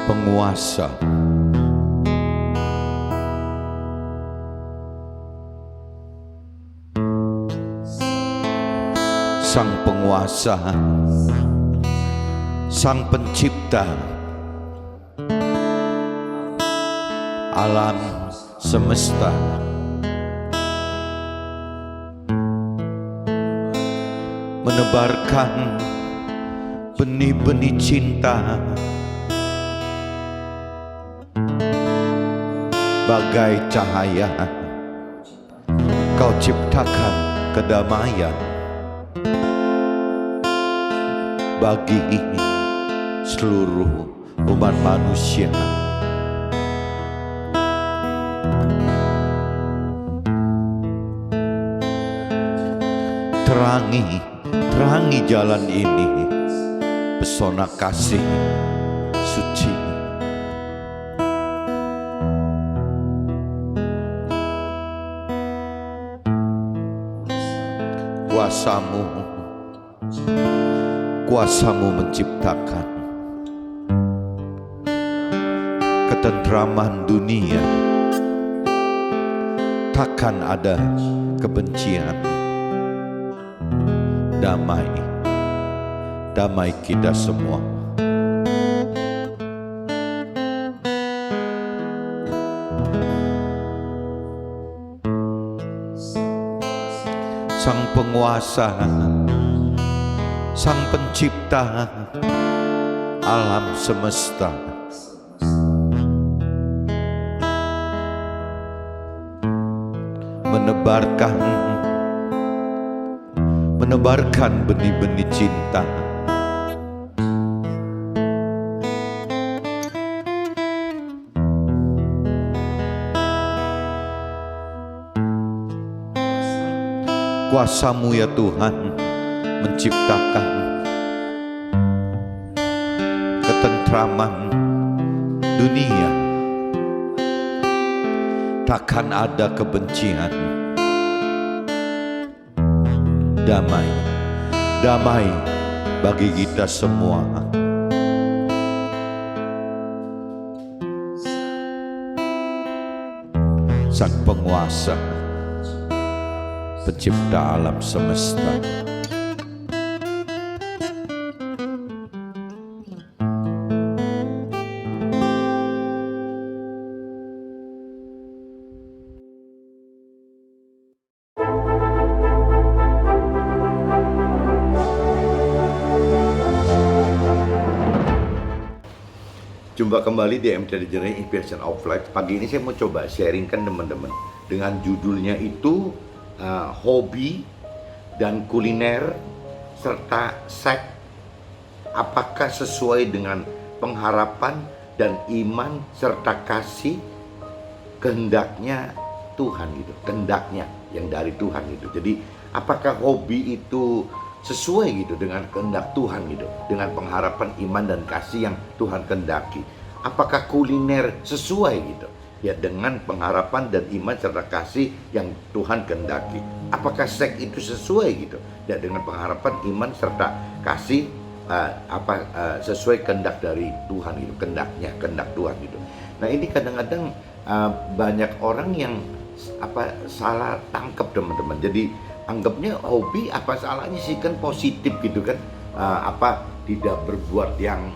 penguasa. Sang penguasa, sang pencipta alam semesta, menebarkan benih-benih cinta bagai cahaya. Kau ciptakan kedamaian bagi seluruh umat manusia. Terangi jalan ini, pesona kasih suci. Kuasamu menciptakan ketentraman dunia. Takkan ada kebencian. Damai kita semua. Sang penguasa, sang pencipta alam semesta, menebarkan benih-benih cinta kuasamu ya Tuhan menciptakan ketentraman dunia. Takkan ada kebencian. Damai bagi kita semua. Sang penguasa, pencipta alam semesta. Jumpa kembali di MTD Journey Inspiration of Life. Pagi ini saya mau coba sharingkan teman-teman dengan judulnya itu hobi dan kuliner serta seks, apakah sesuai dengan pengharapan dan iman serta kasih kehendaknya Tuhan gitu, kehendaknya yang dari Tuhan gitu. Jadi apakah hobi itu sesuai gitu dengan kehendak Tuhan gitu, dengan pengharapan iman dan kasih yang Tuhan kehendaki. Apakah kuliner sesuai gitu ya dengan pengharapan dan iman serta kasih yang Tuhan kehendaki. Apakah seks itu sesuai gitu ya dengan pengharapan iman serta kasih sesuai kehendak dari Tuhan gitu, kehendak Tuhan gitu. Nah, ini kadang-kadang banyak orang yang salah tangkap teman-teman. Jadi anggapnya hobi apa salahnya sih, kan positif gitu kan, tidak berbuat yang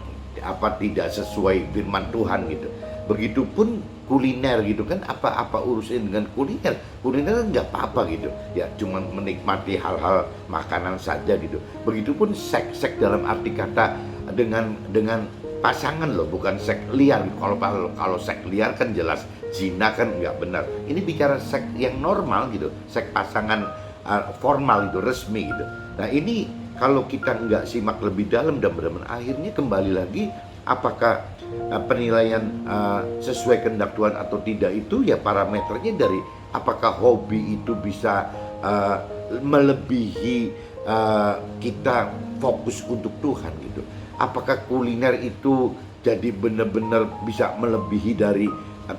tidak sesuai firman Tuhan gitu. Begitupun kuliner gitu kan, apa urusan dengan kuliner nggak apa-apa gitu ya, cuma menikmati hal-hal makanan saja gitu. Begitupun seks dalam arti kata dengan pasangan loh, bukan seks liar. Kalau seks liar kan jelas zina, kan nggak benar. Ini bicara seks yang normal gitu, seks pasangan formal itu, resmi gitu. Nah, ini kalau kita nggak simak lebih dalam dan benar-benar akhirnya kembali lagi apakah penilaian sesuai kehendak Tuhan atau tidak itu ya parameternya dari apakah hobi itu bisa melebihi kita fokus untuk Tuhan gitu. Apakah kuliner itu jadi benar-benar bisa melebihi dari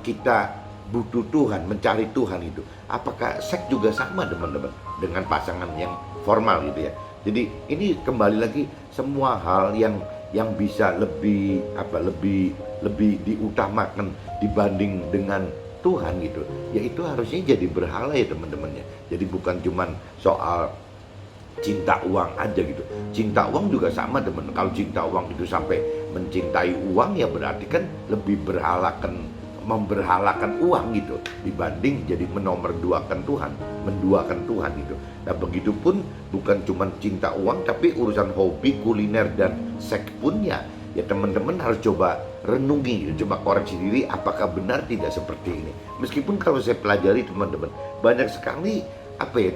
kita butuh Tuhan, mencari Tuhan itu. Apakah seks juga sama teman-teman dengan pasangan yang formal gitu ya. Jadi ini kembali lagi semua hal yang yang bisa lebih lebih diutamakan dibanding dengan Tuhan gitu, ya itu harusnya jadi berhala ya teman-temannya. Jadi bukan cuman soal cinta uang aja gitu. Cinta uang juga sama teman. Kalau cinta uang itu sampai mencintai uang, ya berarti kan lebih memberhalakan uang gitu dibanding jadi menomorduakan Tuhan, menduakan Tuhan gitu. Nah begitupun bukan cuma cinta uang, tapi urusan hobi, kuliner dan seks pun ya teman-teman harus coba renungi gitu, coba koreksi diri apakah benar tidak seperti ini. Meskipun kalau saya pelajari teman-teman, banyak sekali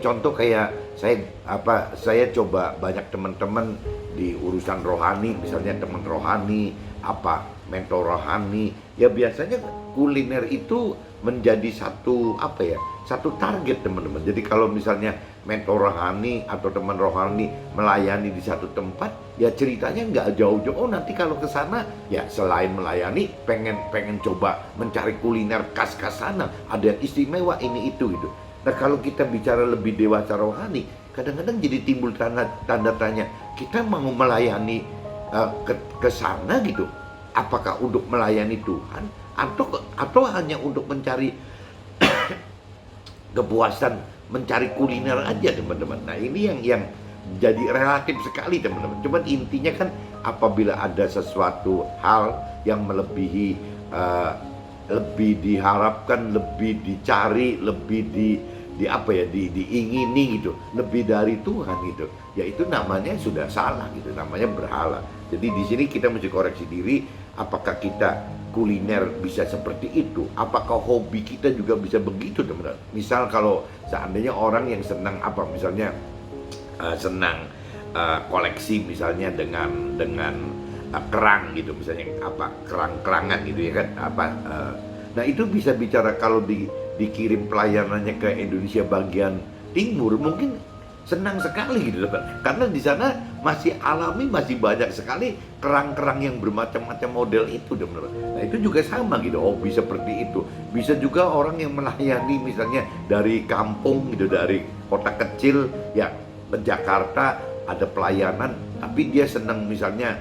contoh kayak saya coba banyak teman-teman di urusan rohani, misalnya teman rohani, mentor rohani, ya biasanya kuliner itu menjadi satu target teman-teman. Jadi kalau misalnya mentor rohani atau teman rohani melayani di satu tempat, ya ceritanya nggak jauh-jauh. Oh nanti kalau ke sana, ya selain melayani, pengen coba mencari kuliner khas sana, ada yang istimewa ini itu gitu. Nah kalau kita bicara lebih dewasa rohani, kadang-kadang jadi timbul tanda tanya, kita mau melayani ke sana gitu, apakah untuk melayani Tuhan atau hanya untuk mencari kepuasan, mencari kuliner aja teman-teman. Nah ini yang jadi relatif sekali teman-teman. Cuman intinya kan apabila ada sesuatu hal yang melebihi lebih diharapkan, lebih dicari, lebih diingini gitu, lebih dari Tuhan gitu, ya itu namanya sudah salah gitu, namanya berhala. Jadi di sini kita mesti koreksi diri, apakah kita kuliner bisa seperti itu, apakah hobi kita juga bisa begitu teman-teman. Misal kalau seandainya orang yang senang misalnya senang koleksi misalnya dengan kerang gitu, misalnya kerang-kerangan gitu ya kan, nah itu bisa bicara kalau dikirim pelayanannya ke Indonesia bagian timur, mungkin senang sekali gitu teman, karena di sana masih alami, masih banyak sekali kerang-kerang yang bermacam-macam model itu teman. Nah itu juga sama gitu, hobi seperti itu. Bisa juga orang yang melayani misalnya dari kampung gitu, dari kota kecil ya ke Jakarta, ada pelayanan, tapi dia senang misalnya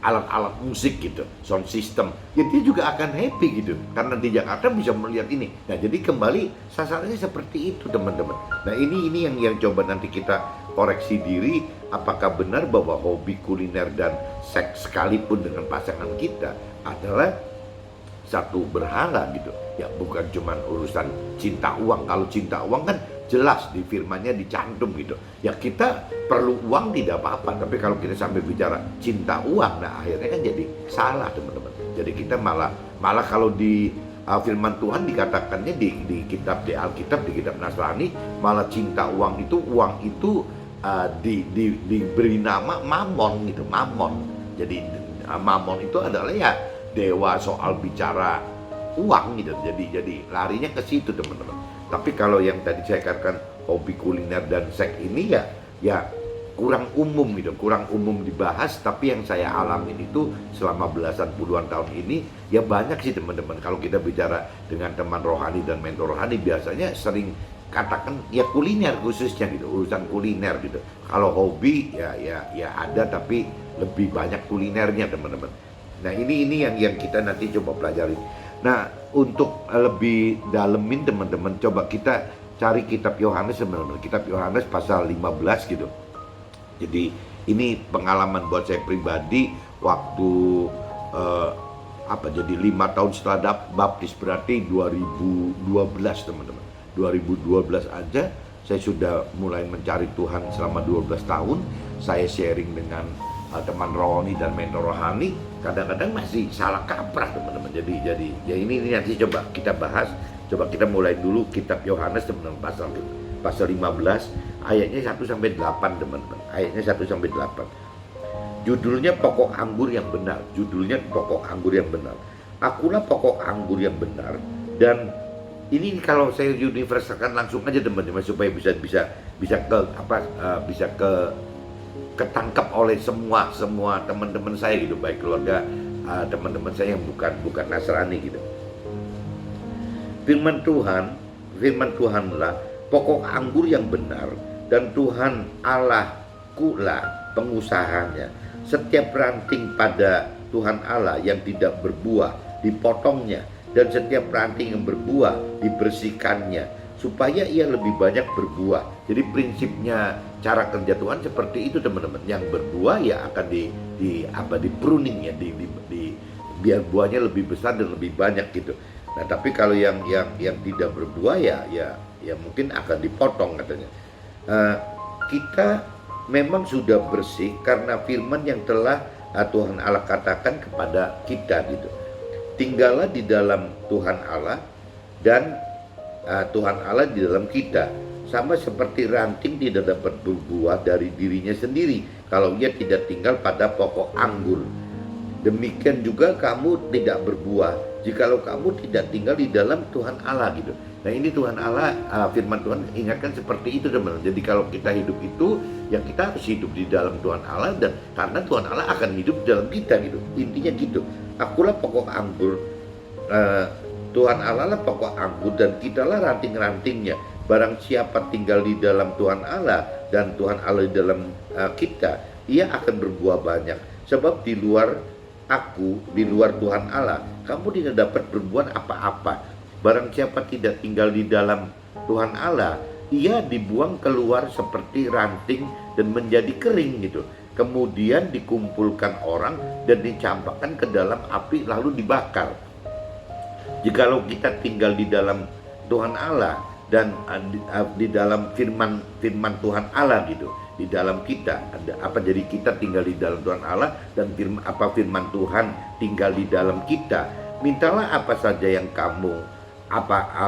alat-alat musik gitu, sound system, ya dia juga akan happy gitu, karena di Jakarta bisa melihat ini. Nah jadi kembali sasarannya seperti itu teman-teman. Nah ini yang coba nanti kita koreksi diri, apakah benar bahwa hobi kuliner dan seks sekalipun dengan pasangan kita adalah satu berhala gitu. Ya bukan cuma urusan cinta uang. Kalau cinta uang kan jelas di firmannya dicantum gitu. Ya kita perlu uang tidak apa-apa, tapi kalau kita sampai bicara cinta uang, nah akhirnya kan jadi salah teman-teman. Jadi kita malah kalau di firman Tuhan dikatakannya di kitab, di Alkitab, di kitab Nasrani, malah cinta uang itu diberi nama Mammon gitu, Mammon. Jadi Mammon itu adalah ya dewa soal bicara uang gitu. Jadi larinya ke situ teman-teman. Tapi kalau yang tadi saya katakan hobi kuliner dan seks ini ya kurang umum gitu, kurang umum dibahas. Tapi yang saya alamin itu selama belasan puluhan tahun ini ya banyak sih teman-teman. Kalau kita bicara dengan teman rohani dan mentor rohani, biasanya sering katakan ya kuliner khususnya gitu, urusan kuliner gitu. Kalau hobi ya ada, tapi lebih banyak kulinernya teman-teman. Nah ini yang kita nanti coba pelajari. Nah untuk lebih dalemin teman-teman, coba kita cari kitab Yohanes sebenarnya, kitab Yohanes pasal 15 gitu. Jadi ini pengalaman buat saya pribadi waktu jadi 5 tahun setelah baptis, berarti 2012 teman-teman. 2012 aja saya sudah mulai mencari Tuhan selama 12 tahun. Saya sharing dengan teman rohani dan mentor rohani, kadang-kadang masih salah kaprah teman-teman. Jadi ya ini nanti coba kita bahas. Coba kita mulai dulu kitab Yohanes teman-teman, pasal 15 ayatnya 1 sampai 8 teman-teman. Ayatnya 1 sampai 8. Judulnya pokok anggur yang benar. Judulnya pokok anggur yang benar. Akulah pokok anggur yang benar. Dan ini kalau saya universalkan langsung aja teman-teman, supaya bisa ketangkap oleh semua teman-teman saya gitu, baik keluarga teman-teman saya yang bukan Nasrani gitu. Firman Tuhanlah pokok anggur yang benar, dan Tuhan Allahku lah pengusahanya. setiap ranting pada Tuhan Allah yang tidak berbuah dipotongnya, dan setiap ranting yang berbuah dibersihkannya supaya ia lebih banyak berbuah. Jadi prinsipnya cara kerja Tuhan seperti itu teman-teman. Yang berbuah ya akan di pruning ya, biar buahnya lebih besar dan lebih banyak gitu. Nah, tapi kalau yang tidak berbuah ya mungkin akan dipotong katanya. Kita memang sudah bersih karena firman yang telah Tuhan Allah katakan kepada kita gitu. Tinggallah di dalam Tuhan Allah dan Tuhan Allah di dalam kita. Sama seperti ranting tidak dapat berbuah dari dirinya sendiri kalau ia tidak tinggal pada pokok anggur. Demikian juga kamu tidak berbuah jikalau kamu tidak tinggal di dalam Tuhan Allah gitu. Nah, ini Tuhan Allah, firman Tuhan ingatkan seperti itu teman-teman. Jadi kalau kita hidup itu, ya kita harus hidup di dalam Tuhan Allah, dan karena Tuhan Allah akan hidup di dalam kita gitu. Intinya gitu. Akulah pokok anggur, Tuhan Allah lah pokok anggur, dan kitalah ranting-rantingnya. Barang siapa tinggal di dalam Tuhan Allah dan Tuhan Allah di dalam kita, ia akan berbuah banyak. Sebab di luar aku, di luar Tuhan Allah, kamu tidak dapat berbuat apa-apa. Barang siapa tidak tinggal di dalam Tuhan Allah, ia dibuang keluar seperti ranting dan menjadi kering gitu. Kemudian dikumpulkan orang dan dicampakkan ke dalam api lalu dibakar. Jikalau kita tinggal di dalam Tuhan Allah dan di dalam firman Tuhan Allah gitu, di dalam kita jadi kita tinggal di dalam Tuhan Allah dan firman Tuhan tinggal di dalam kita. Mintalah apa saja yang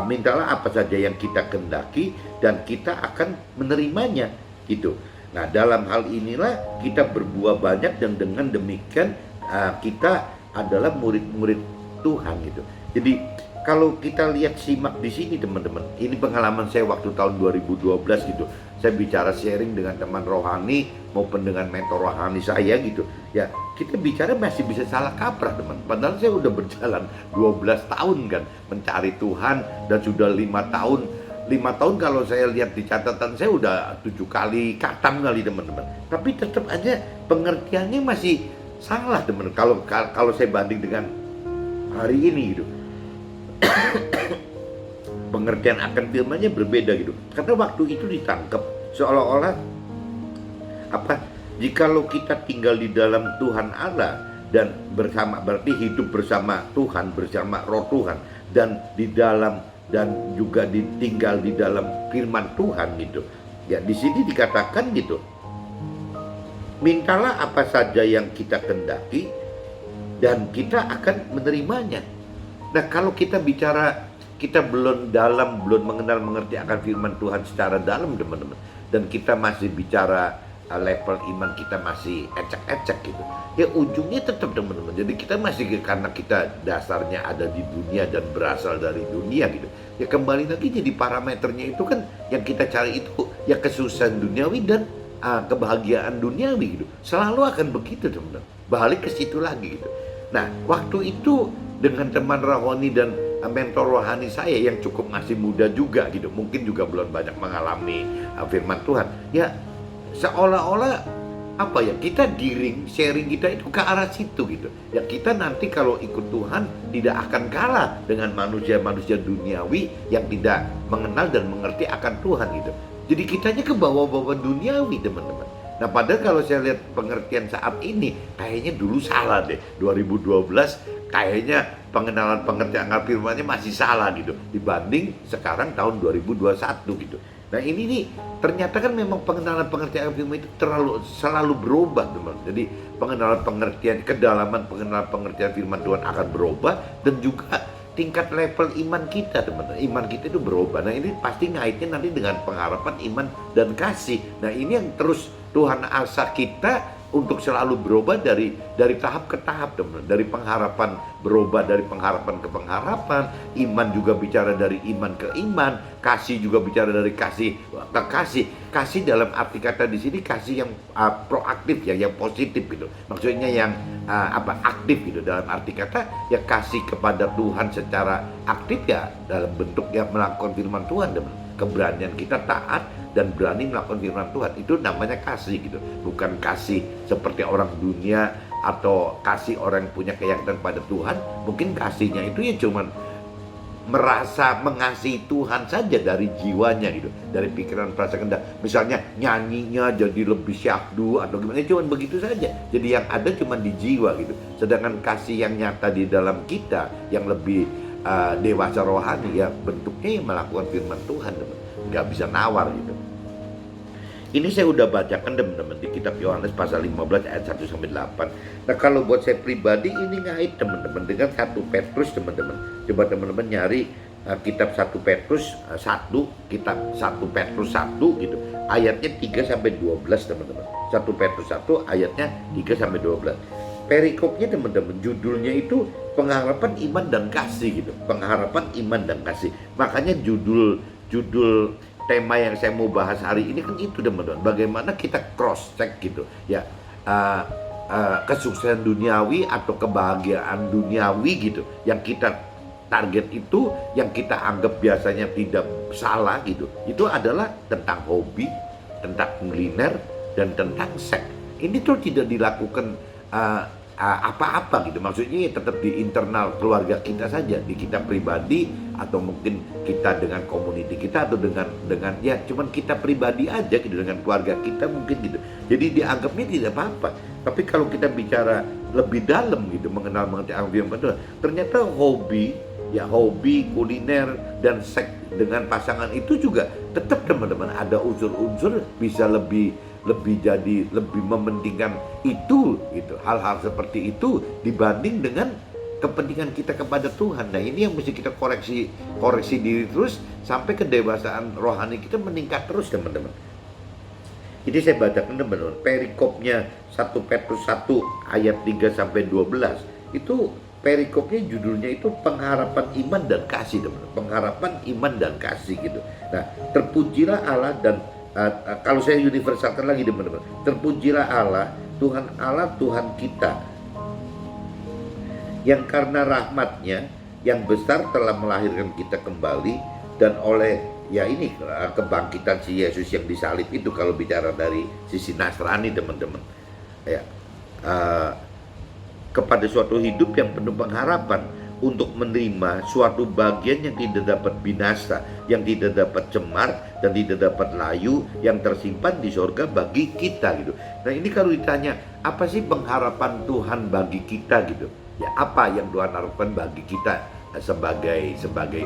mintalah apa saja yang kita kehendaki dan kita akan menerimanya gitu. Nah, dalam hal inilah kita berbuah banyak, dan dengan demikian kita adalah murid-murid Tuhan gitu. Jadi kalau kita lihat simak di sini teman-teman, ini pengalaman saya waktu tahun 2012 gitu. Saya bicara sharing dengan teman rohani maupun dengan mentor rohani saya gitu. Ya, kita bicara masih bisa salah kaprah teman. Padahal saya udah berjalan 12 tahun kan mencari Tuhan, dan sudah 5 tahun. 5 tahun kalau saya lihat di catatan saya udah 7 kali khatam kali teman-teman. Tapi tetap aja pengertiannya masih salah teman. Kalau saya banding dengan hari ini gitu. Pengertian akan firman-nya berbeda gitu. Karena waktu itu ditangkap seolah-olah jikalau kita tinggal di dalam Tuhan Allah dan bersama, berarti hidup bersama Tuhan, bersama Roh Tuhan, dan di dalam dan juga ditinggal di dalam firman Tuhan gitu. Ya, di sini dikatakan gitu. Mintalah apa saja yang kita kehendaki dan kita akan menerimanya. Nah, kalau kita bicara kita belum mengenal mengerti akan firman Tuhan secara dalam teman-teman, dan kita masih bicara level iman kita masih ecek-ecek gitu, ya ujungnya tetap teman-teman. Jadi kita masih, karena kita dasarnya ada di dunia dan berasal dari dunia gitu, ya kembali lagi jadi parameternya itu kan yang kita cari itu ya kesusahan duniawi dan kebahagiaan duniawi gitu. Selalu akan begitu teman-teman, balik ke situ lagi gitu. Nah, waktu itu dengan teman rohani dan mentor rohani saya yang cukup masih muda juga gitu, mungkin juga belum banyak mengalami firman Tuhan, ya seolah-olah kita giring sharing kita itu ke arah situ gitu. Ya kita nanti kalau ikut Tuhan tidak akan kalah dengan manusia-manusia duniawi yang tidak mengenal dan mengerti akan Tuhan gitu. Jadi kitanya ke bawah-bawah duniawi teman-teman. Nah, padahal kalau saya lihat pengertian saat ini kayaknya dulu salah deh. 2012 kayaknya pengertian firman-nya masih salah gitu dibanding sekarang tahun 2021 gitu. Nah, ini nih ternyata kan memang pengertian firman itu selalu berubah teman. Jadi kedalaman pengertian firman Tuhan akan berubah, dan juga tingkat level iman kita teman-teman. Iman kita itu berubah. Nah, ini pasti ngaitnya nanti dengan pengharapan, iman, dan kasih. Nah, ini yang terus Tuhan asa kita untuk selalu berubah dari tahap ke tahap teman. Dari pengharapan berubah dari pengharapan ke pengharapan, iman juga bicara dari iman ke iman, kasih juga bicara dari kasih ke kasih. Kasih dalam arti kata di sini kasih yang proaktif ya, yang positif gitu. Maksudnya yang aktif gitu. Dalam arti kata ya kasih kepada Tuhan secara aktif ya dalam bentuk ya melakukan firman Tuhan teman. Keberanian kita taat dan berani melakukan firman Tuhan. Itu namanya kasih gitu. Bukan kasih seperti orang dunia atau kasih orang yang punya keyakinan pada Tuhan. Mungkin kasihnya itu ya cuman merasa mengasihi Tuhan saja dari jiwanya gitu, dari pikiran, perasaan, kehendak. Misalnya nyanyinya jadi lebih syahdu atau gimana, cuman begitu saja. Jadi yang ada cuman di jiwa gitu. Sedangkan kasih yang nyata di dalam kita yang lebih dewasa rohani ya bentuknya yang melakukan firman Tuhan, teman. Nggak bisa nawar gitu. Ini saya udah bacakan teman-teman di kitab Yohanes pasal 15 ayat 1-8. Nah kalau buat saya pribadi ini ngait teman-teman dengan 1 Petrus teman-teman. Coba teman-teman nyari kitab 1 Petrus 1, kitab 1 Petrus 1 gitu. Ayatnya 3-12 teman-teman. 1 Petrus 1 ayatnya 3-12. Perikopnya teman-teman judulnya itu pengharapan iman dan kasih gitu. Pengharapan iman dan kasih. Makanya judul tema yang saya mau bahas hari ini kan itu teman-teman, bagaimana kita cross check gitu ya, kesuksesan duniawi atau kebahagiaan duniawi gitu yang kita target itu, yang kita anggap biasanya tidak salah gitu, itu adalah tentang hobi, tentang kuliner, dan tentang seks. Ini tuh tidak dilakukan apa-apa gitu, maksudnya ya tetap di internal keluarga kita saja, di kita pribadi, atau mungkin kita dengan community kita, atau dengan ya cuman kita pribadi aja gitu, dengan keluarga kita mungkin gitu. Jadi dianggapnya tidak apa-apa. Tapi kalau kita bicara lebih dalam gitu, mengenai firman Tuhan, ternyata hobi, kuliner dan seks dengan pasangan itu juga tetap teman-teman ada unsur-unsur bisa lebih mementingkan itu gitu, hal-hal seperti itu dibanding dengan kepentingan kita kepada Tuhan. Nah ini yang mesti kita koreksi diri terus sampai kedewasaan rohani kita meningkat terus teman-teman. Jadi saya bacakan teman-teman perikopnya 1 Petrus 1 ayat 3-12 itu perikopnya judulnya itu pengharapan iman dan kasih teman-teman. Pengharapan iman dan kasih gitu. Nah terpujilah Allah dan kalau saya universalkan lagi teman-teman, terpujilah Allah Tuhan kita yang karena rahmatnya yang besar telah melahirkan kita kembali, dan oleh ya ini kebangkitan si Yesus yang disalib itu, kalau bicara dari sisi Nasrani teman-teman ya, kepada suatu hidup yang penuh pengharapan, untuk menerima suatu bagian yang tidak dapat binasa, yang tidak dapat cemar dan tidak dapat layu, yang tersimpan di sorga bagi kita gitu. Nah ini kalau ditanya apa sih pengharapan Tuhan bagi kita gitu ya, apa yang Tuhan harapkan bagi kita sebagai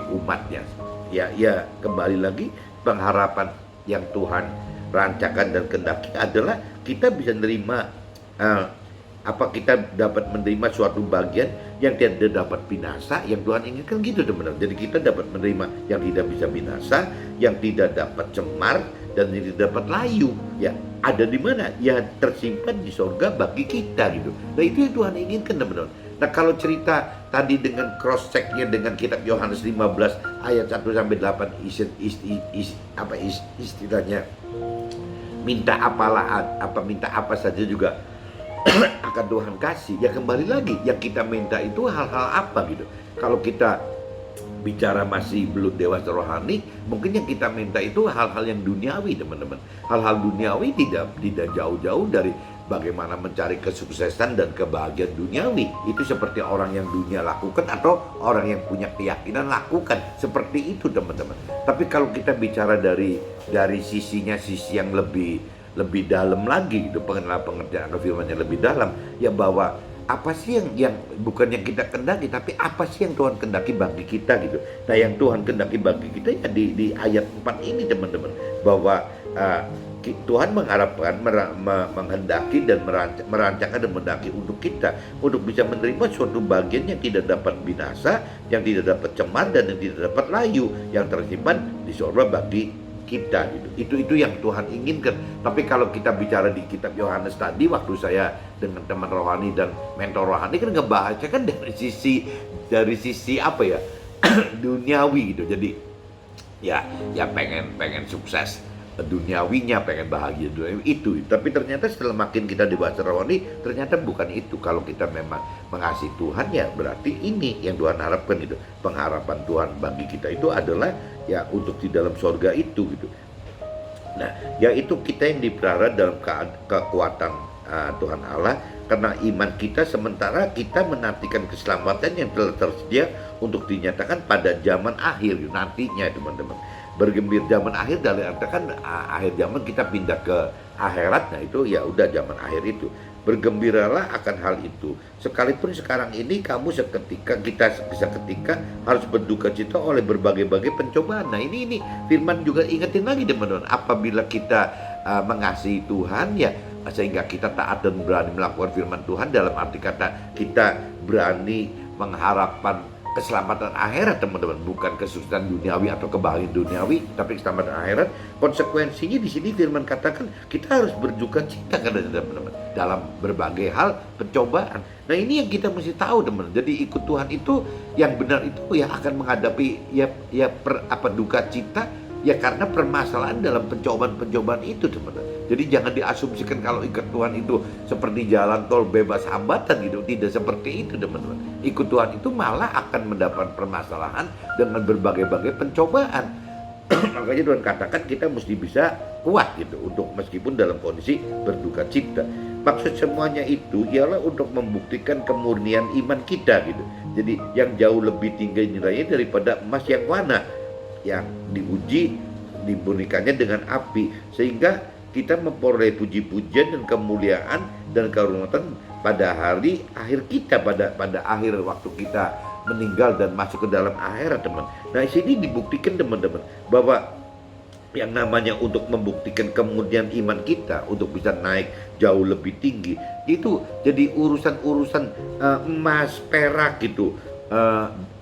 umatnya ya kembali lagi, pengharapan yang Tuhan rancangkan dan kehendaki adalah kita bisa menerima kita dapat menerima suatu bagian yang tidak dapat binasa, yang Tuhan inginkan gitu teman-teman. Jadi kita dapat menerima yang tidak bisa binasa, yang tidak dapat cemar, dan yang tidak dapat layu. Ya, ada di mana? Ya tersimpan di sorga bagi kita gitu. Nah itu yang Tuhan inginkan teman-teman. Nah kalau cerita tadi dengan cross checknya dengan kitab Yohanes 15 ayat 1-8 istilahnya minta apa saja juga akan Tuhan kasih. Ya kembali lagi, yang kita minta itu hal-hal apa gitu. Kalau kita bicara masih belum dewasa rohani, mungkin yang kita minta itu hal-hal yang duniawi teman-teman. Hal-hal duniawi tidak jauh-jauh dari bagaimana mencari kesuksesan dan kebahagiaan duniawi. Itu seperti orang yang dunia lakukan atau orang yang punya keyakinan lakukan. Seperti itu teman-teman. Tapi kalau kita bicara dari sisi yang lebih dalam lagi gitu, pengertian firman-Nya lebih dalam ya, bahwa apa sih yang bukan yang kita kendaki, tapi apa sih yang Tuhan kendaki bagi kita gitu. Nah yang Tuhan kendaki bagi kita ya di ayat 4 ini teman-teman, bahwa Tuhan mengharapkan, menghendaki dan merancangkan dan menghendaki untuk kita untuk bisa menerima suatu bagian yang tidak dapat binasa, yang tidak dapat cemar, dan yang tidak dapat layu, yang tersimpan di sorga bagi kita gitu. Itu yang Tuhan inginkan. Tapi kalau kita bicara di kitab Yohanes tadi, waktu saya dengan teman rohani dan mentor rohani kan ngebahasnya kan dari sisi apa ya duniawi gitu. Jadi ya pengen sukses duniawinya, pengen bahagia duniawi itu. Tapi ternyata setelah makin kita dewasa rohani, ternyata bukan itu. Kalau kita memang mengasihi Tuhan ya berarti ini yang Tuhan harapkan itu. Pengharapan Tuhan bagi kita itu adalah ya untuk di dalam sorga itu gitu. Nah, yaitu kita yang dipelihara dalam kekuatan Tuhan Allah, karena iman kita, sementara kita menantikan keselamatan yang telah tersedia untuk dinyatakan pada zaman akhir nantinya, teman-teman. Bergembira zaman akhir dari artikan akhir zaman kita pindah ke akhirat, nah itu ya udah zaman akhir itu. Bergembiralah akan hal itu. Sekalipun sekarang ini kamu kita seketika harus berduka cita oleh berbagai-bagai pencobaan. Nah ini firman juga ingetin lagi, teman-teman. Apabila kita mengasihi Tuhan, ya sehingga kita taat dan berani melakukan firman Tuhan, dalam arti kata kita berani mengharapkan keselamatan akhirat, teman-teman, bukan kesuksesan duniawi atau kebahagiaan duniawi, tapi keselamatan akhirat. Konsekuensinya di sini firman katakan kita harus berduka cita, teman-teman, dalam berbagai hal pencobaan. Nah ini yang kita mesti tahu, teman-teman. Jadi ikut Tuhan itu yang benar itu ya akan menghadapi duka cita ya, karena permasalahan dalam pencobaan-pencobaan itu, teman-teman. Jadi jangan diasumsikan kalau ikut Tuhan itu seperti jalan tol bebas hambatan gitu. Tidak seperti itu, teman-teman. Ikut Tuhan itu malah akan mendapat permasalahan dengan berbagai-bagai pencobaan. Makanya Tuhan katakan kita mesti bisa kuat gitu, untuk meskipun dalam kondisi berduka cita. Maksud semuanya itu ialah untuk membuktikan kemurnian iman kita gitu. Jadi yang jauh lebih tinggi nilainya daripada emas yang warna, yang diuji dibunyikannya dengan api, sehingga kita memperoleh puji-pujian dan kemuliaan dan kehormatan pada hari akhir kita, pada akhir waktu kita meninggal dan masuk ke dalam akhirat, teman. Nah, di sini dibuktikan, teman-teman, bahwa yang namanya untuk membuktikan kemudian iman kita untuk bisa naik jauh lebih tinggi itu jadi urusan-urusan emas perak gitu.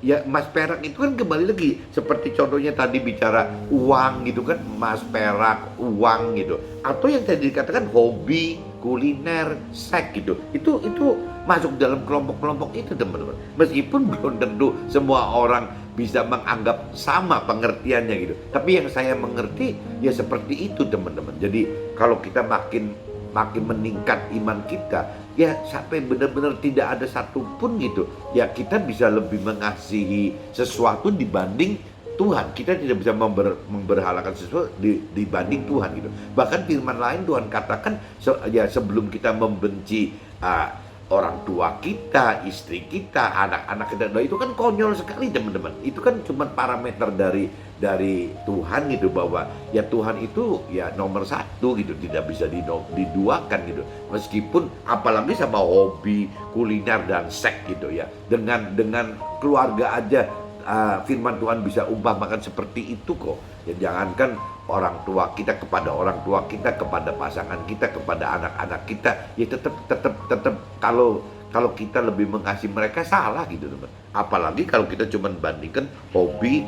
Ya emas perak itu kan kembali lagi seperti contohnya tadi bicara uang gitu kan, emas perak uang gitu, atau yang tadi dikatakan hobi, kuliner, seks gitu, itu masuk dalam kelompok-kelompok itu, teman-teman. Meskipun belum tentu semua orang bisa menganggap sama pengertiannya gitu, tapi yang saya mengerti ya seperti itu, teman-teman. Jadi kalau kita makin meningkat iman kita, ya sampai benar-benar tidak ada satupun gitu, ya kita bisa lebih mengasihi sesuatu dibanding Tuhan. Kita tidak bisa memberhalakan sesuatu dibanding Tuhan gitu. Bahkan firman lain Tuhan katakan sebelum kita membenci orang tua kita, istri kita, anak-anak kita, nah itu kan konyol sekali, teman-teman. Itu kan cuma parameter dari Tuhan gitu, bahwa ya Tuhan itu ya nomor satu gitu, tidak bisa diduakan gitu. Meskipun apalagi sama hobi, kuliner dan seks gitu ya. Dengan keluarga aja firman Tuhan bisa umpamakan seperti itu kok. Ya jangankan orang tua kita kepada orang tua kita, kepada pasangan kita, kepada anak-anak kita, ya tetap kalau kita lebih mengasihi mereka salah gitu, teman. Apalagi kalau kita cuma bandingkan hobi,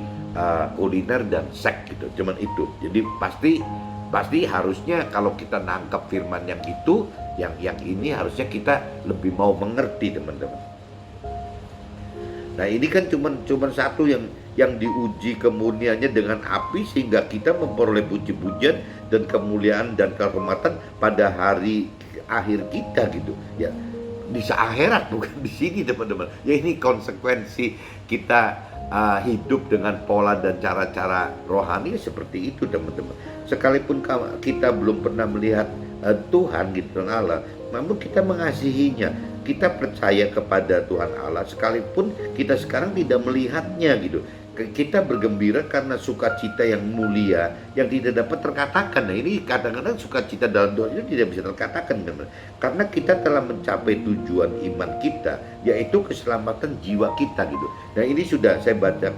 kuliner dan seks gitu, cuman itu. Jadi pasti harusnya kalau kita nangkap firman yang itu, yang ini harusnya kita lebih mau mengerti, teman-teman. Nah ini kan cuman satu yang diuji kemurniannya dengan api, sehingga kita memperoleh puji-pujian dan kemuliaan dan kehormatan pada hari akhir kita gitu ya, di akhirat, bukan di sini, teman-teman. Ya ini konsekuensi kita hidup dengan pola dan cara-cara rohani seperti itu, teman-teman. Sekalipun kita belum pernah melihat Tuhan gitu, Allah, namun kita mengasihinya. Kita percaya kepada Tuhan Allah sekalipun kita sekarang tidak melihatnya gitu. Kita bergembira karena sukacita yang mulia yang tidak dapat terkatakan. Nah ini kadang-kadang sukacita dalam Tuhan itu tidak bisa terkatakan, teman. Karena kita telah mencapai tujuan iman kita, yaitu keselamatan jiwa kita gitu. Nah ini sudah saya baca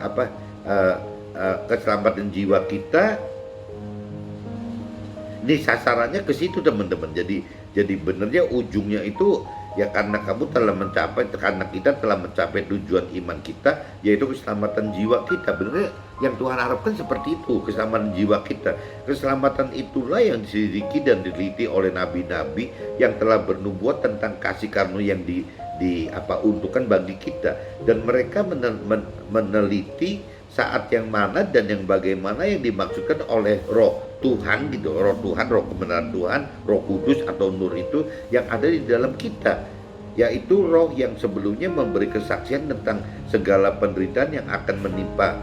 keselamatan jiwa kita. Ini sasarannya ke situ, teman-teman. Jadi benernya ujungnya itu ya karena kita telah mencapai tujuan iman kita, yaitu keselamatan jiwa kita. Benernya yang Tuhan harapkan seperti itu, keselamatan jiwa kita. Keselamatan itulah yang diselidiki dan diteliti oleh nabi-nabi yang telah bernubuat tentang kasih karunia yang untukkan bagi kita, dan mereka meneliti saat yang mana dan yang bagaimana yang dimaksudkan oleh roh Tuhan gitu, roh Tuhan, roh kebenaran Tuhan, roh kudus atau nur itu yang ada di dalam kita, yaitu roh yang sebelumnya memberi kesaksian tentang segala penderitaan yang akan menimpa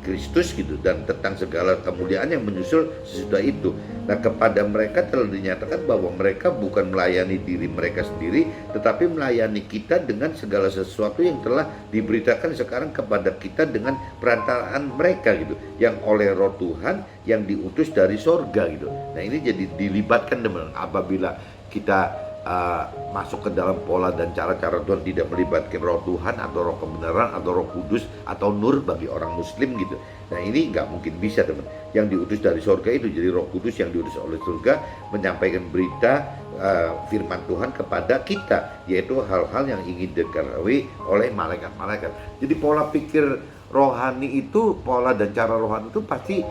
Kristus gitu, dan tentang segala kemuliaan yang menyusul sesudah itu. Nah, kepada mereka telah dinyatakan bahwa mereka bukan melayani diri mereka sendiri, tetapi melayani kita dengan segala sesuatu yang telah diberitakan sekarang kepada kita dengan perantaraan mereka gitu, yang oleh Roh Tuhan yang diutus dari sorga gitu. Nah, ini jadi dilibatkan teman-teman. Apabila kita masuk ke dalam pola dan cara-cara Tuhan, tidak melibatkan Roh Tuhan atau Roh kebenaran atau Roh Kudus atau Nur bagi orang Muslim gitu. Nah, ini nggak mungkin bisa teman. Yang diutus dari surga itu jadi Roh Kudus yang diutus oleh surga menyampaikan berita firman Tuhan kepada kita, yaitu hal-hal yang ingin diketahui oleh malaikat-malaikat. Jadi pola pikir rohani itu, pola dan cara rohani itu pasti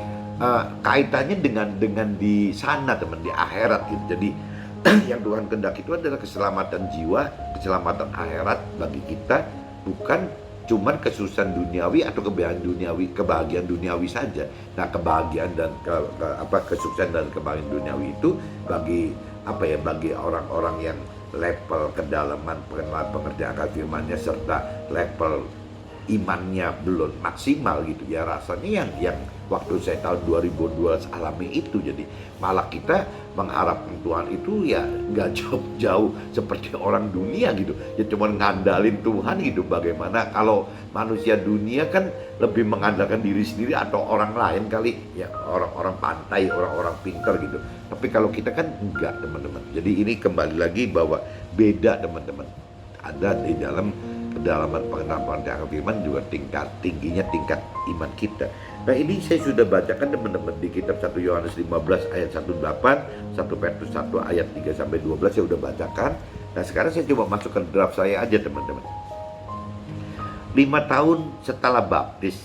kaitannya dengan di sana teman, di akhirat gitu. Jadi yang Tuhan kehendaki itu adalah keselamatan jiwa, keselamatan akhirat bagi kita, bukan cuman kesusahan duniawi atau kebahagiaan duniawi saja. Nah, kebahagiaan dan kesuksesan dan kebahagiaan duniawi itu bagi orang-orang yang level kedalaman pengenalan pengertian akan firman-Nya serta level imannya belum maksimal gitu ya, rasanya yang waktu saya tahun 2012 alami itu. Jadi malah kita mengharapkan Tuhan itu ya nggak jauh-jauh seperti orang dunia gitu, ya cuma ngandalin Tuhan gitu. Bagaimana kalau manusia dunia kan lebih mengandalkan diri sendiri atau orang lain kali ya, orang-orang pantai, orang-orang pintar gitu. Tapi kalau kita kan enggak teman-teman. Jadi ini kembali lagi bahwa beda teman-teman, ada di dalam kedalaman pengenalan akan firman juga tingginya tingkat iman kita. Nah, ini saya sudah bacakan teman-teman di kitab 1 Yohanes 15 ayat 18, 1 Petrus 1 ayat 3 sampai 12 saya sudah bacakan. Nah, sekarang saya coba masukkan draft saya aja teman-teman. 5 tahun setelah baptis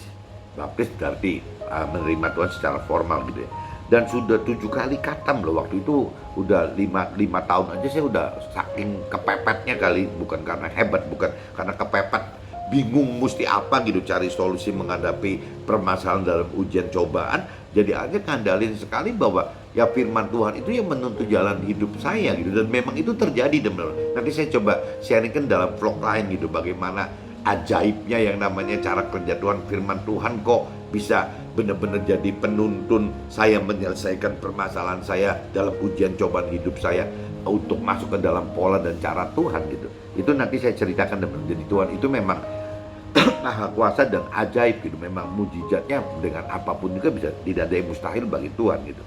berarti menerima Tuhan secara formal gitu ya. Dan sudah 7 kali khatam loh. Waktu itu udah 5 tahun aja saya udah saking kepepetnya kali, bukan karena hebat, bukan karena kepepet, bingung mesti apa gitu, cari solusi menghadapi permasalahan dalam ujian cobaan. Jadi aja ngandalin sekali bahwa ya firman Tuhan itu yang menuntut jalan hidup saya gitu. Dan memang itu terjadi teman-teman. Nanti saya coba sharingkan dalam vlog lain gitu, bagaimana ajaibnya yang namanya cara kerja Tuhan. Firman Tuhan kok bisa benar-benar jadi penuntun saya menyelesaikan permasalahan saya dalam ujian cobaan hidup saya untuk masuk ke dalam pola dan cara Tuhan gitu. Itu nanti saya ceritakan teman. Jadi Tuhan itu memang maha kuasa dan ajaib gitu. Memang mujizatnya dengan apapun juga bisa, tidak ada yang mustahil bagi Tuhan gitu.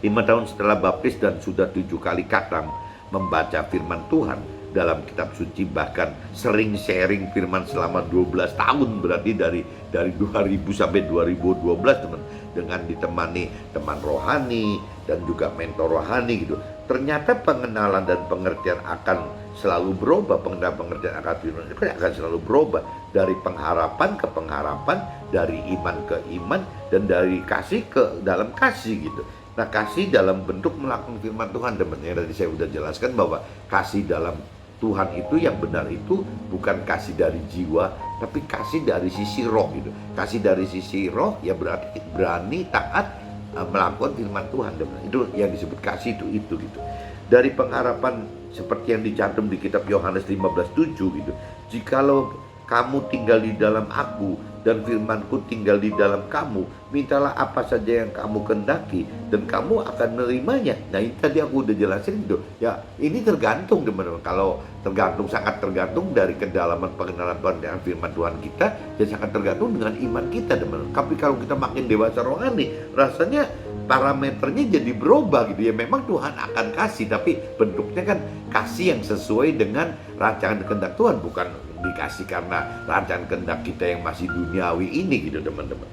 5 tahun setelah baptis dan sudah 7 kali khatam membaca firman Tuhan dalam kitab suci, bahkan sering sharing firman selama 12 tahun, berarti dari 2000 sampai 2012 teman, dengan ditemani teman rohani dan juga mentor rohani gitu. Ternyata pengenalan dan pengertian akan selalu berubah, pengertian akan firman itu akan selalu berubah, dari pengharapan ke pengharapan, dari iman ke iman, dan dari kasih ke dalam kasih gitu. Nah, kasih dalam bentuk melakukan firman Tuhan teman, yang tadi saya sudah jelaskan bahwa kasih dalam Tuhan itu yang benar itu bukan kasih dari jiwa, tapi kasih dari sisi roh gitu. Kasih dari sisi roh ya berarti berani taat melakukan firman Tuhan. Itu yang disebut kasih itu gitu. Dari pengharapan seperti yang dicantum di kitab Yohanes 15:7 gitu. Jikalau kamu tinggal di dalam aku dan firmanku tinggal di dalam kamu, mintalah apa saja yang kamu kehendaki dan kamu akan menerimanya. Nah, ini tadi aku udah jelasin gitu. Ya, ini tergantung teman-teman. Kalau sangat tergantung dari kedalaman pengenalan Tuhan dengan firman Tuhan kita, dan sangat tergantung dengan iman kita teman-teman. Tapi kalau kita makin dewasa rohani, rasanya parameternya jadi berubah gitu ya. Memang Tuhan akan kasih, tapi bentuknya kan kasih yang sesuai dengan rancangan kehendak Tuhan, bukan dikasih karena rancangan kehendak kita yang masih duniawi ini gitu teman-teman.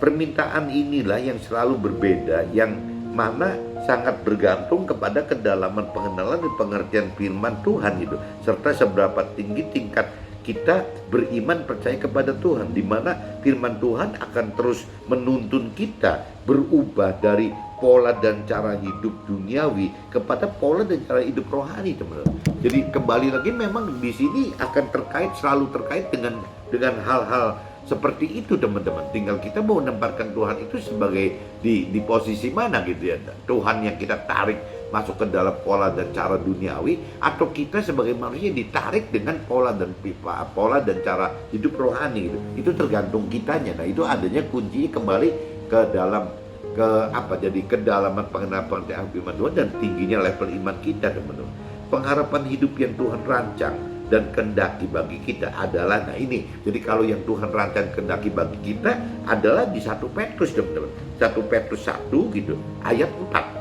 Permintaan inilah yang selalu berbeda, yang mana sangat bergantung kepada kedalaman pengenalan dan pengertian firman Tuhan gitu, serta seberapa tinggi tingkat kita beriman percaya kepada Tuhan, di mana firman Tuhan akan terus menuntun kita berubah dari pola dan cara hidup duniawi kepada pola dan cara hidup rohani teman-teman. Jadi kembali lagi memang di sini akan selalu terkait dengan hal-hal seperti itu teman-teman. Tinggal kita mau menempatkan Tuhan itu sebagai di posisi mana gitu ya. Tuhan yang kita tarik masuk ke dalam pola dan cara duniawi, atau kita sebagai manusia ditarik dengan pola dan cara hidup rohani gitu. Itu tergantung kitanya. Nah, itu adanya kuncinya kembali ke dalam kedalaman pengenalan firman Tuhan dan tingginya level iman kita, teman-teman. Pengharapan hidup yang Tuhan rancang dan kendaki bagi kita adalah, nah ini, jadi kalau yang Tuhan rancang kendaki bagi kita adalah di 1 Petrus, teman-teman. 1 Petrus 1 gitu, ayat 4.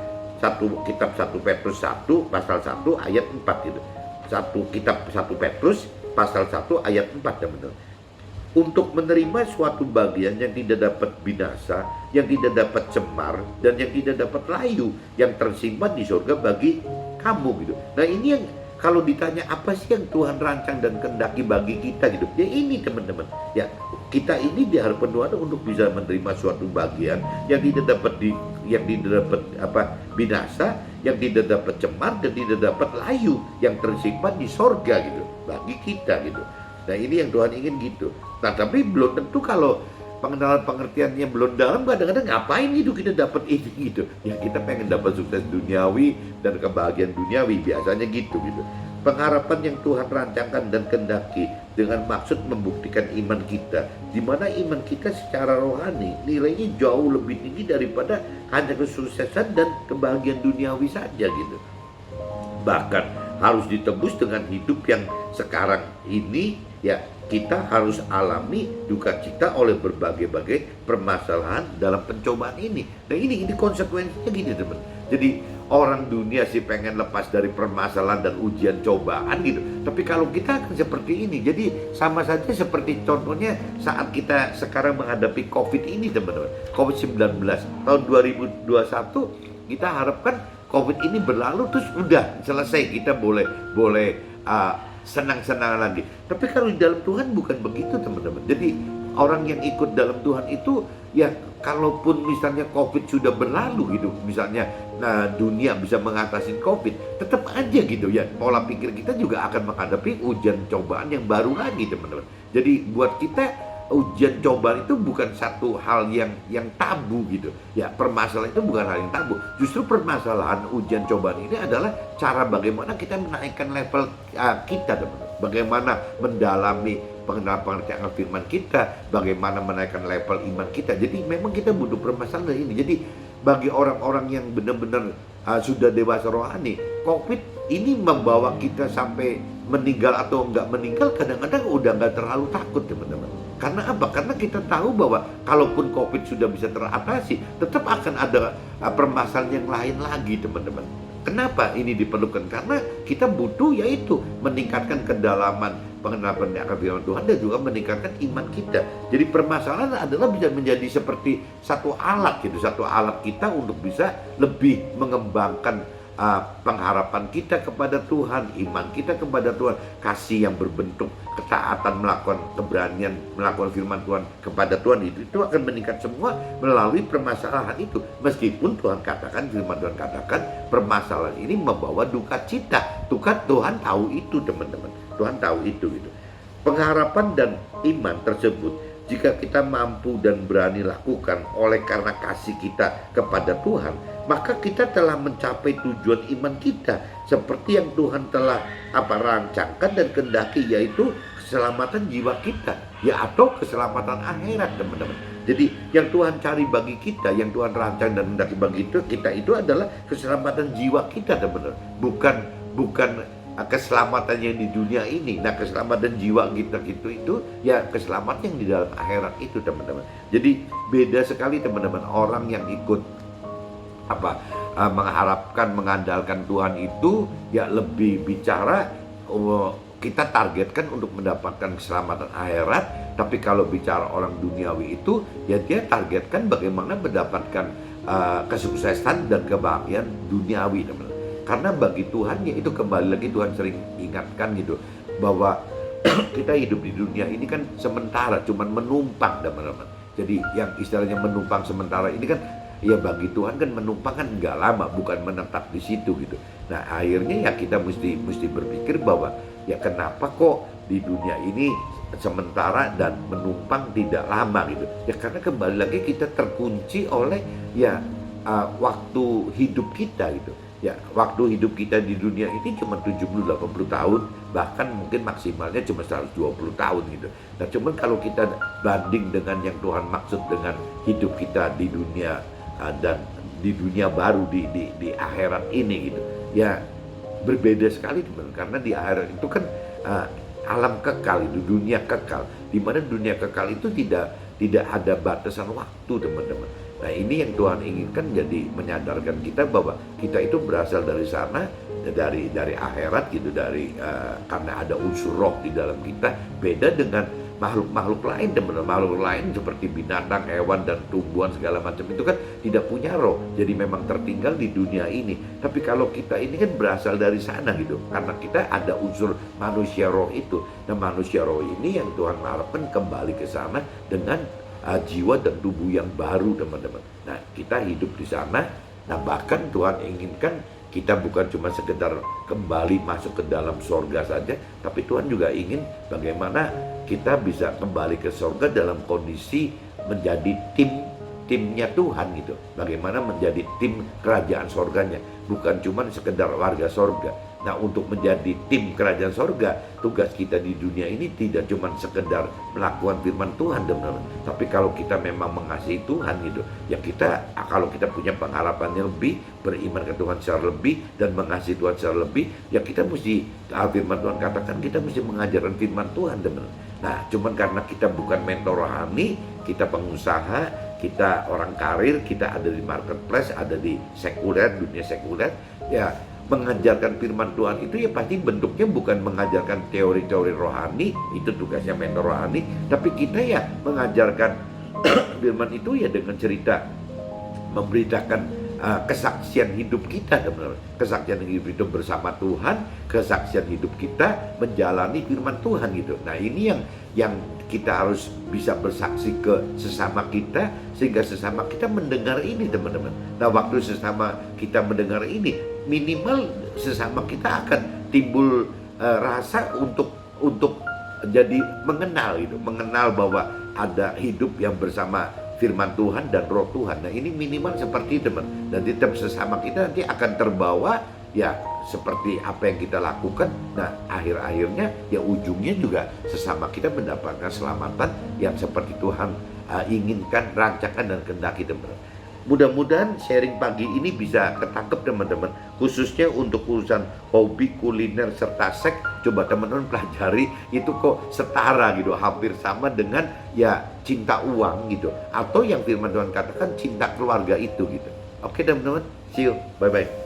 Kitab 1 Petrus 1 pasal 1 ayat 4 gitu. Kitab 1 Petrus pasal 1 ayat 4, teman-teman. Untuk menerima suatu bagian yang tidak dapat binasa, yang tidak dapat cemar, dan yang tidak dapat layu, yang tersimpan di surga bagi kamu gitu. Nah, ini yang kalau ditanya apa sih yang Tuhan rancang dan kehendaki bagi kita gitu, ya ini, teman-teman. Ya, kita ini diharapkan Tuhan untuk bisa menerima suatu bagian yang tidak dapat binasa, yang tidak dapat cemar, dan tidak dapat layu, yang tersimpan di sorga gitu bagi kita gitu. Nah, ini yang Tuhan ingin gitu. Nah, tapi belum tentu kalau pengenalan pengertiannya belum dalam, kadang-kadang ngapain gitu kita dapat ini gitu. Ya, kita pengen dapat sukses duniawi dan kebahagiaan duniawi, biasanya gitu. Pengharapan yang Tuhan rancangkan dan kehendaki dengan maksud membuktikan iman kita, di mana iman kita secara rohani nilainya jauh lebih tinggi daripada hanya kesuksesan dan kebahagiaan duniawi saja gitu. Bahkan harus ditebus dengan hidup yang sekarang ini, ya kita harus alami duka cita oleh berbagai-bagai permasalahan dalam pencobaan ini. Nah, ini konsekuensinya gini, teman. Jadi orang dunia sih pengen lepas dari permasalahan dan ujian cobaan gitu. Tapi kalau kita akan seperti ini, jadi sama saja seperti contohnya saat kita sekarang menghadapi COVID ini, teman-teman. COVID-19 tahun 2021, kita harapkan COVID ini berlalu terus udah selesai, kita boleh senang-senang lagi. Tapi kalau di dalam Tuhan bukan begitu, teman-teman. Jadi orang yang ikut dalam Tuhan itu, ya kalaupun misalnya COVID sudah berlalu gitu, misalnya dunia bisa mengatasi COVID, tetap aja gitu ya, pola pikir kita juga akan menghadapi ujian cobaan yang baru lagi, teman-teman. Jadi buat kita ujian cobaan itu bukan satu hal yang tabu gitu. Ya, permasalahan itu bukan hal yang tabu. Justru permasalahan ujian cobaan ini adalah cara bagaimana kita menaikkan level kita, teman-teman. Bagaimana mendalami pengertian firman kita, bagaimana menaikkan level iman kita. Jadi memang kita butuh permasalahan ini. Jadi bagi orang-orang yang benar-benar sudah dewasa rohani, COVID ini membawa kita sampai meninggal atau enggak meninggal, kadang-kadang udah enggak terlalu takut, teman-teman. Karena apa? Karena kita tahu bahwa kalaupun COVID sudah bisa teratasi, tetap akan ada permasalahan yang lain lagi, teman-teman. Kenapa ini diperlukan? Karena kita butuh yaitu meningkatkan kedalaman pengenalan akan firman Tuhan dan juga meningkatkan iman kita. Jadi permasalahan adalah bisa menjadi seperti satu alat gitu, satu alat kita untuk bisa lebih mengembangkan pengharapan kita kepada Tuhan, iman kita kepada Tuhan, kasih yang berbentuk ketaatan, melakukan keberanian, melakukan firman Tuhan kepada Tuhan, itu akan meningkat semua melalui permasalahan itu. Meskipun Tuhan katakan, firman Tuhan katakan, permasalahan ini membawa duka cita. Tuhan tahu itu, teman-teman. Tuhan tahu itu gitu. Pengharapan dan iman tersebut, jika kita mampu dan berani lakukan oleh karena kasih kita kepada Tuhan, maka kita telah mencapai tujuan iman kita seperti yang Tuhan telah rancangkan dan kehendaki, yaitu keselamatan jiwa kita, ya, atau keselamatan akhirat, teman-teman. Jadi yang Tuhan cari bagi kita, yang Tuhan rancang dan kehendaki bagi kita itu adalah keselamatan jiwa kita, teman-teman. Bukan keselamatan yang di dunia ini. Nah, keselamatan jiwa kita itu ya keselamatan yang di dalam akhirat itu, teman-teman. Jadi beda sekali, teman-teman. Orang yang ikut mengharapkan, mengandalkan Tuhan itu ya lebih bicara kita targetkan untuk mendapatkan keselamatan akhirat. Tapi kalau bicara orang duniawi itu ya dia targetkan bagaimana mendapatkan kesuksesan dan kebahagiaan duniawi, teman-teman. Karena bagi Tuhan ya itu kembali lagi Tuhan sering ingatkan gitu bahwa kita hidup di dunia ini kan sementara, cuman menumpang, teman-teman. Jadi yang istilahnya menumpang sementara ini kan ya bagi Tuhan kan menumpang kan nggak lama, bukan menetap di situ gitu. Nah, akhirnya ya kita mesti berpikir bahwa ya kenapa kok di dunia ini sementara dan menumpang tidak lama gitu. Ya karena kembali lagi kita terkunci oleh ya waktu hidup kita gitu. Ya, waktu hidup kita di dunia ini cuma 70-80 tahun, bahkan mungkin maksimalnya cuma 120 tahun gitu. Nah, cuman kalau kita banding dengan yang Tuhan maksud dengan hidup kita di dunia dan di dunia baru di akhirat ini gitu. Ya, berbeda sekali teman, karena di akhirat itu kan alam kekal, itu dunia kekal. Di mana dunia kekal itu tidak ada batasan waktu, teman-teman. Nah, ini yang Tuhan inginkan, jadi menyadarkan kita bahwa kita itu berasal dari sana, dari akhirat gitu, karena ada unsur roh di dalam kita. Beda dengan makhluk-makhluk lain, teman-teman. Makhluk lain seperti binatang, hewan, dan tumbuhan segala macam itu kan tidak punya roh, jadi memang tertinggal di dunia ini. Tapi kalau kita ini kan berasal dari sana gitu, karena kita ada unsur manusia roh itu. Nah, manusia roh ini yang Tuhan harapkan kembali ke sana dengan jiwa dan tubuh yang baru, teman-teman. Nah, kita hidup di sana. Nah, bahkan Tuhan inginkan kita bukan cuma sekedar kembali masuk ke dalam sorga saja, tapi Tuhan juga ingin bagaimana kita bisa kembali ke sorga dalam kondisi menjadi timnya Tuhan gitu. Bagaimana menjadi tim kerajaan sorganya, bukan cuma sekedar warga sorga. Nah, untuk menjadi tim kerajaan sorga, tugas kita di dunia ini tidak cuma sekedar melakukan firman Tuhan, teman-teman. Tapi kalau kita memang mengasihi Tuhan gitu, ya kita, kalau kita punya pengharapan yang lebih, beriman ke Tuhan secara lebih, dan mengasihi Tuhan secara lebih, ya kita mesti, firman Tuhan katakan, kita mesti mengajarkan firman Tuhan, teman-teman. Nah, cuman karena kita bukan mentor rohani, kita pengusaha, kita orang karir, kita ada di marketplace, ada di sekuler, dunia sekuler, ya mengajarkan firman Tuhan itu ya pasti bentuknya bukan mengajarkan teori-teori rohani, itu tugasnya mentor rohani, tapi kita ya mengajarkan firman itu ya dengan cerita, memberitakan kesaksian hidup kita, teman-teman. Kesaksian hidup itu bersama Tuhan, kesaksian hidup kita menjalani firman Tuhan gitu. Nah, ini yang kita harus bisa bersaksi ke sesama kita, sehingga sesama kita mendengar ini, teman-teman. Nah, waktu sesama kita mendengar ini, minimal sesama kita akan timbul rasa untuk jadi mengenal gitu, mengenal bahwa ada hidup yang bersama firman Tuhan dan roh Tuhan. Nah, ini minimal seperti itu, teman. Dan tetap sesama kita nanti akan terbawa ya seperti apa yang kita lakukan. Nah, akhir-akhirnya ya ujungnya juga sesama kita mendapatkan keselamatan yang seperti Tuhan inginkan, rancangan, dan kehendaki, teman. Mudah-mudahan sharing pagi ini bisa ketangkep, teman-teman, khususnya untuk urusan hobi, kuliner, serta seks. Coba teman-teman pelajari, itu kok setara gitu, hampir sama dengan ya cinta uang gitu, atau yang firman Tuhan katakan cinta keluarga itu gitu. Oke, teman-teman, see you, bye-bye.